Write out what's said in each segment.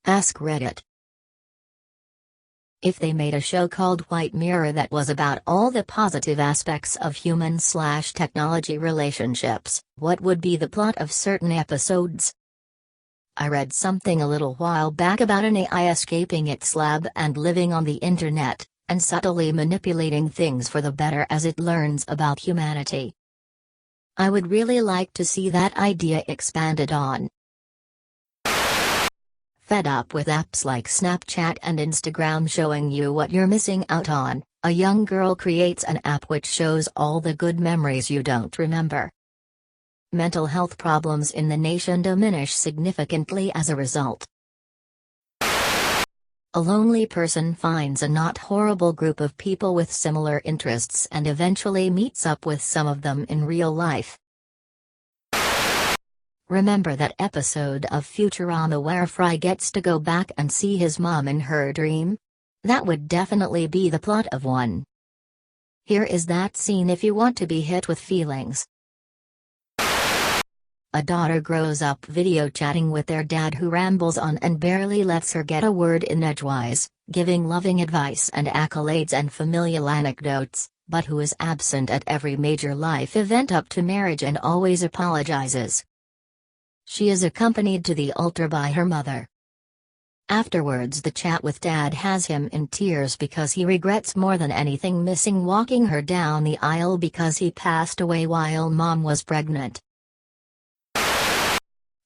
Ask Reddit. If they made a show called White Mirror that was about all the positive aspects of human/technology relationships, what would be the plot of certain episodes? I read something a little while back about an AI escaping its lab and living on the internet, and subtly manipulating things for the better as it learns about humanity. I would really like to see that idea expanded on. Fed up with apps like Snapchat and Instagram showing you what you're missing out on, a young girl creates an app which shows all the good memories you don't remember. Mental health problems in the nation diminish significantly as a result. A lonely person finds a not horrible group of people with similar interests and eventually meets up with some of them in real life. Remember that episode of Futurama where Fry gets to go back and see his mom in her dream? That would definitely be the plot of one. Here is that scene if you want to be hit with feelings. A daughter grows up video chatting with their dad who rambles on and barely lets her get a word in edgewise, giving loving advice and accolades and familial anecdotes, but who is absent at every major life event up to marriage and always apologizes. She is accompanied to the altar by her mother. Afterwards, the chat with dad has him in tears because he regrets more than anything missing walking her down the aisle because he passed away while mom was pregnant.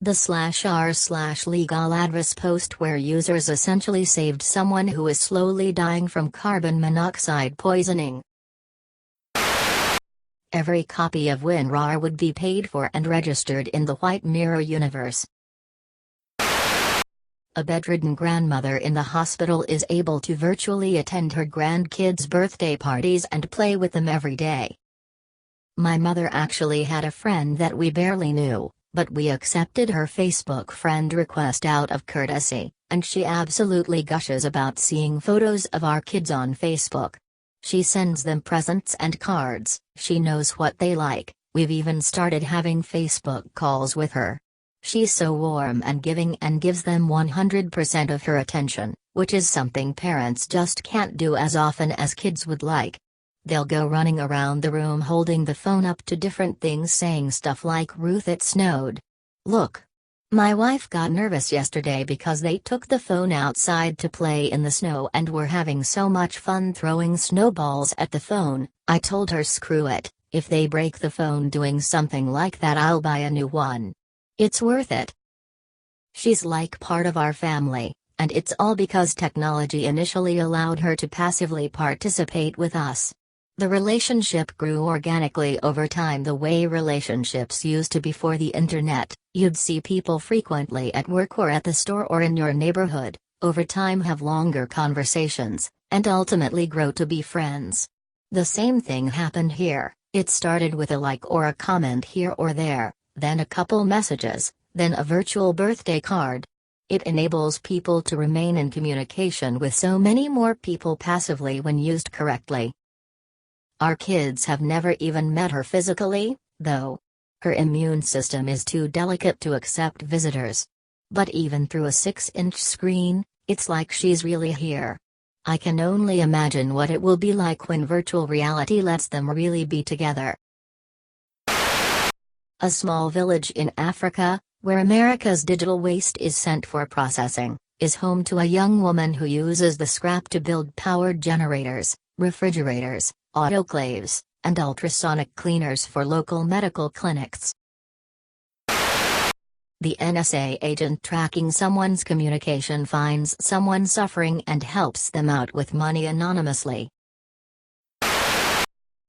The /r/legal address post where users essentially saved someone who is slowly dying from carbon monoxide poisoning. Every copy of WinRAR would be paid for and registered in the White Mirror universe. A bedridden grandmother in the hospital is able to virtually attend her grandkids' birthday parties and play with them every day. My mother actually had a friend that we barely knew, but we accepted her Facebook friend request out of courtesy, and she absolutely gushes about seeing photos of our kids on Facebook. She sends them presents and cards, she knows what they like, we've even started having Facebook calls with her. She's so warm and giving and gives them 100% of her attention, which is something parents just can't do as often as kids would like. They'll go running around the room holding the phone up to different things saying stuff like "Ruth, it snowed. Look. My wife got nervous yesterday because they took the phone outside to play in the snow and were having so much fun throwing snowballs at the phone. I told her screw it, if they break the phone doing something like that I'll buy a new one. It's worth it." She's like part of our family, and it's all because technology initially allowed her to passively participate with us. The relationship grew organically over time the way relationships used to before the internet. You'd see people frequently at work or at the store or in your neighborhood, over time have longer conversations, and ultimately grow to be friends. The same thing happened here. It started with a like or a comment here or there, then a couple messages, then a virtual birthday card. It enables people to remain in communication with so many more people passively when used correctly. Our kids have never even met her physically, though. Her immune system is too delicate to accept visitors. But even through a 6-inch screen, it's like she's really here. I can only imagine what it will be like when virtual reality lets them really be together. A small village in Africa, where America's digital waste is sent for processing, is home to a young woman who uses the scrap to build powered generators, refrigerators, autoclaves, and ultrasonic cleaners for local medical clinics. The NSA agent tracking someone's communication finds someone suffering and helps them out with money anonymously.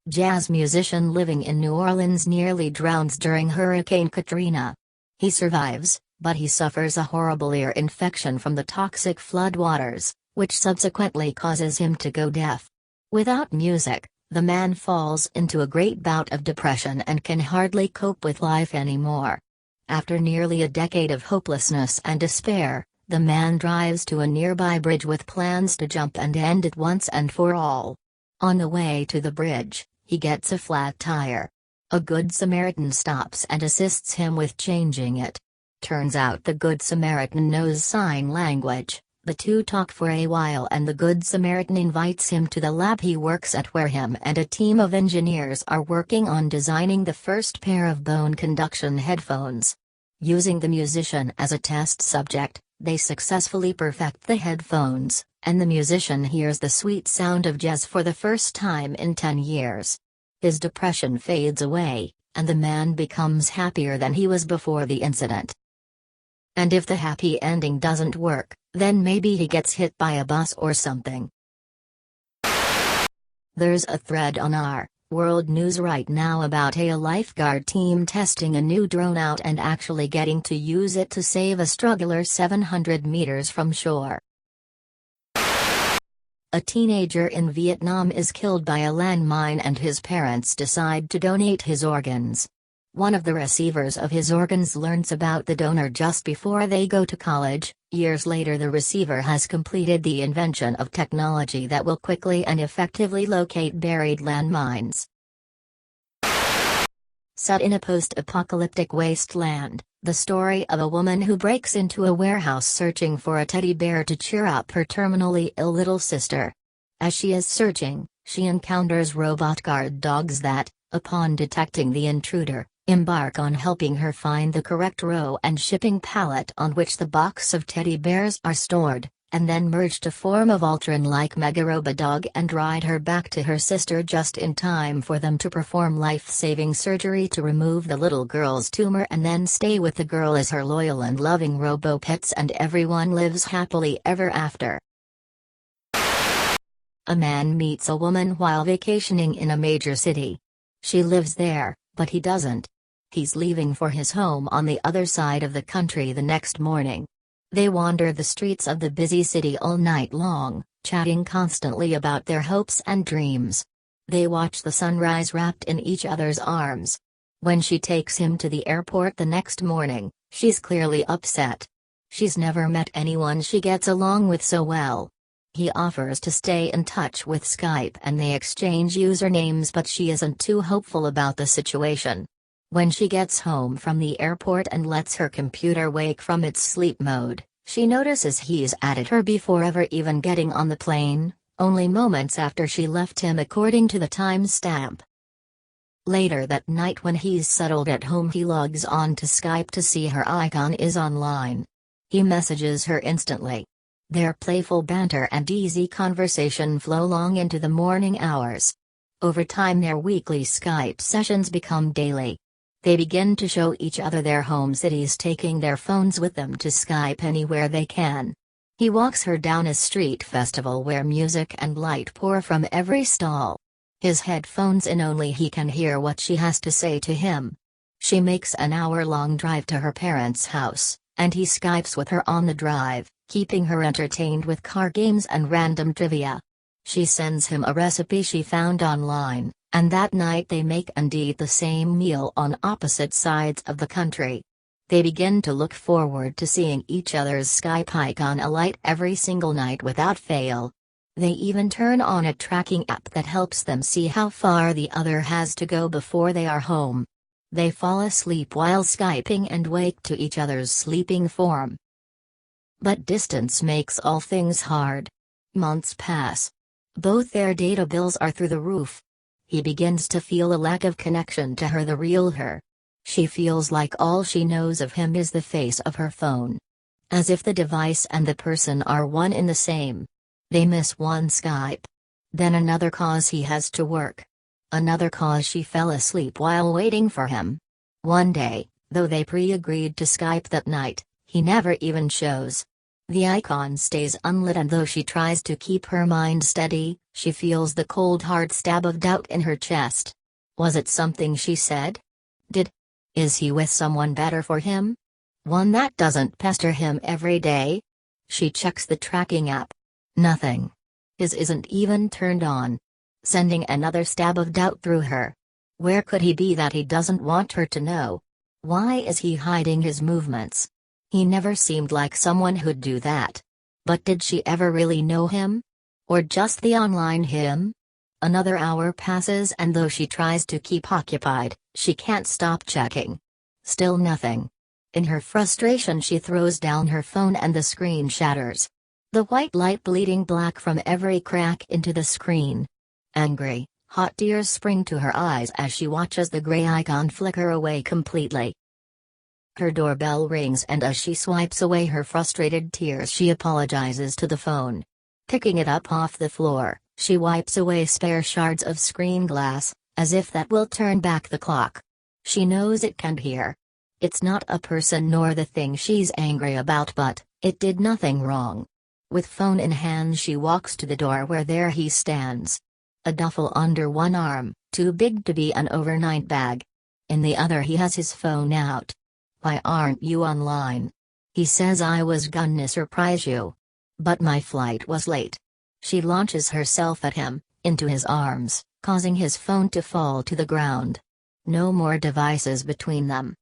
Jazz musician living in New Orleans nearly drowns during Hurricane Katrina. He survives, but he suffers a horrible ear infection from the toxic floodwaters, which subsequently causes him to go deaf. Without music, the man falls into a great bout of depression and can hardly cope with life anymore. After nearly a decade of hopelessness and despair, the man drives to a nearby bridge with plans to jump and end it once and for all. On the way to the bridge, he gets a flat tire. A good Samaritan stops and assists him with changing it. Turns out the Good Samaritan knows sign language. The two talk for a while and the Good Samaritan invites him to the lab he works at, where him and a team of engineers are working on designing the first pair of bone conduction headphones. Using the musician as a test subject, they successfully perfect the headphones, and the musician hears the sweet sound of jazz for the first time in 10 years. His depression fades away, and the man becomes happier than he was before the incident. And if the happy ending doesn't work, then maybe he gets hit by a bus or something. There's a thread on our World News right now about a lifeguard team testing a new drone out and actually getting to use it to save a struggler 700 meters from shore. A teenager in Vietnam is killed by a landmine and his parents decide to donate his organs. One of the receivers of his organs learns about the donor just before they go to college. Years later, the receiver has completed the invention of technology that will quickly and effectively locate buried landmines. Set in a post-apocalyptic wasteland, the story of a woman who breaks into a warehouse searching for a teddy bear to cheer up her terminally ill little sister. As she is searching, she encounters robot guard dogs that, upon detecting the intruder, embark on helping her find the correct row and shipping pallet on which the box of teddy bears are stored, and then merge to form a Voltron-like Megarobodog and ride her back to her sister just in time for them to perform life-saving surgery to remove the little girl's tumor and then stay with the girl as her loyal and loving robo-pets, and everyone lives happily ever after. A man meets a woman while vacationing in a major city. She lives there, but he doesn't. He's leaving for his home on the other side of the country the next morning. They wander the streets of the busy city all night long, chatting constantly about their hopes and dreams. They watch the sunrise wrapped in each other's arms. When she takes him to the airport the next morning, she's clearly upset. She's never met anyone she gets along with so well. He offers to stay in touch with Skype and they exchange usernames, but she isn't too hopeful about the situation. When she gets home from the airport and lets her computer wake from its sleep mode, she notices he's added her before ever even getting on the plane, only moments after she left him according to the timestamp. Later that night, when he's settled at home, he logs on to Skype to see her icon is online. He messages her instantly. Their playful banter and easy conversation flow long into the morning hours. Over time, their weekly Skype sessions become daily. They begin to show each other their home cities, taking their phones with them to Skype anywhere they can. He walks her down a street festival where music and light pour from every stall. His headphones in, only he can hear what she has to say to him. She makes an hour-long drive to her parents' house, and he Skypes with her on the drive, keeping her entertained with car games and random trivia. She sends him a recipe she found online, and that night they make and eat the same meal on opposite sides of the country. They begin to look forward to seeing each other's Skype icon alight every single night without fail. They even turn on a tracking app that helps them see how far the other has to go before they are home. They fall asleep while Skyping and wake to each other's sleeping form. But distance makes all things hard. Months pass. Both their data bills are through the roof. He begins to feel a lack of connection to her, the real her. She feels like all she knows of him is the face of her phone. As if the device and the person are one in the same. They miss one Skype. Then another cause he has to work. Another cause she fell asleep while waiting for him. One day, though they pre-agreed to Skype that night, he never even shows. The icon stays unlit, and though she tries to keep her mind steady, she feels the cold hard stab of doubt in her chest. Was it something she said? Is he with someone better for him? One that doesn't pester him every day? She checks the tracking app. Nothing. His isn't even turned on. Sending another stab of doubt through her. Where could he be that he doesn't want her to know? Why is he hiding his movements? He never seemed like someone who'd do that. But did she ever really know him? Or just the online him? Another hour passes, and though she tries to keep occupied, she can't stop checking. Still nothing. In her frustration, she throws down her phone and the screen shatters. The white light bleeding black from every crack into the screen. Angry, hot tears spring to her eyes as she watches the gray icon flicker away completely. Her doorbell rings, and as she swipes away her frustrated tears, she apologizes to the phone. Picking it up off the floor, she wipes away spare shards of screen glass, as if that will turn back the clock. She knows it can't hear. It's not a person nor the thing she's angry about, but it did nothing wrong. With phone in hand, she walks to the door where there he stands. A duffel under one arm, too big to be an overnight bag. In the other he has his phone out. "Why aren't you online?" He says. "I was gonna surprise you. But my flight was late." She launches herself at him, into his arms, causing his phone to fall to the ground. No more devices between them.